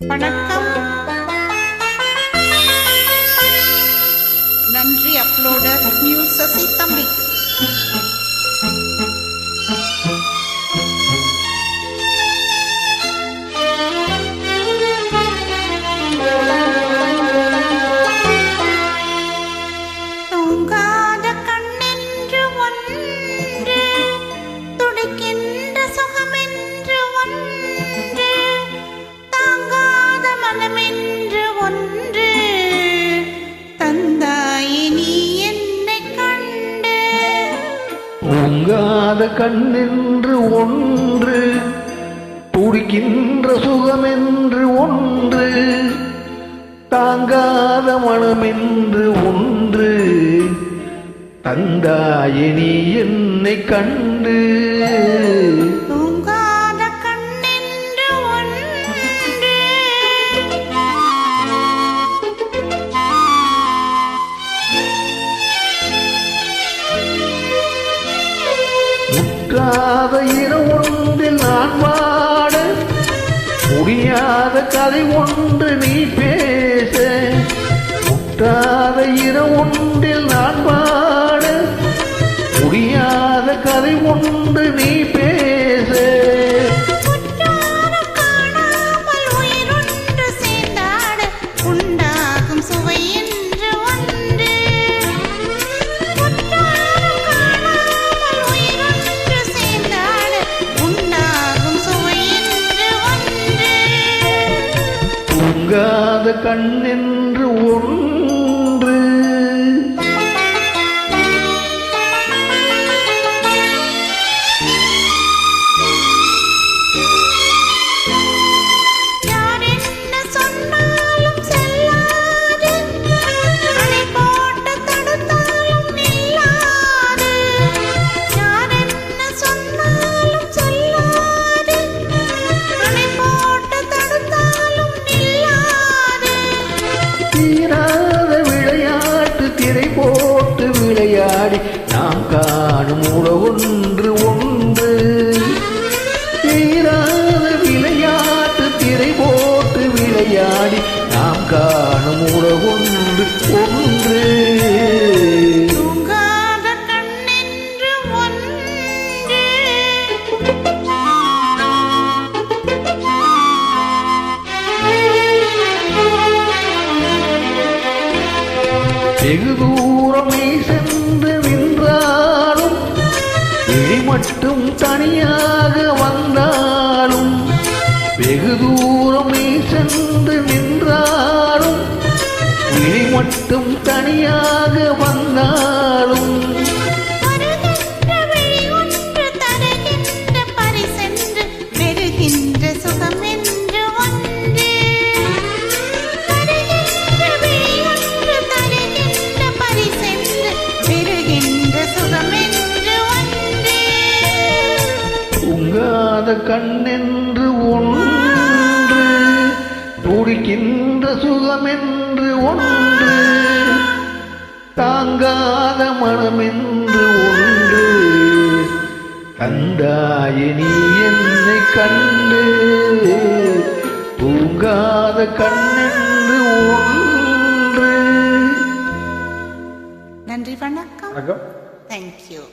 வணக்கம். நன்றி uploader new Sasi தம்பிக்கு. தூங்காத கண்ணென்று ஒன்று, துடிக்கின்ற சுகமென்று ஒன்று, தாங்காத மனமென்று ஒன்று, தந்தாயே நீ என்னை கண்டு. முற்றாத இரவு ஒன்றில் நான் வாட, முடியாத கதை ஒன்று நீ பேச. முற்றாத இரவு ஒன்றில் நான் வாட, முடியாத கதை ஒன்று நீ பேச. தூங்காத கண்ணென்று ஒன்று, போட்டு விளையாடி நாம் காணும் உறவொன்று ஒன்று. தீராத விளையாட்டு திரை போட்டு விளையாடி நாம் காணும் உறவொன்று ஒன்று. வெகு தூரமே சென்று நின்றாலும், விழி மட்டும் தனியாக வந்தாலும். வெகு தூரமே சென்று நின்றாலும், விழி மட்டும் தனியாக வந்தாலும். தூங்காத கண்ணென்று ஒன்று, துடிக்கின்ற சுகமென்று ஒன்று, தாங்காத மனமென்று ஒன்று, தந்தாயே நீ என்னை கண்டு. தூங்காத கண்ணென்று ஒன்று. நன்றி, வணக்கம். வணக்கம். தேங்க்யூ.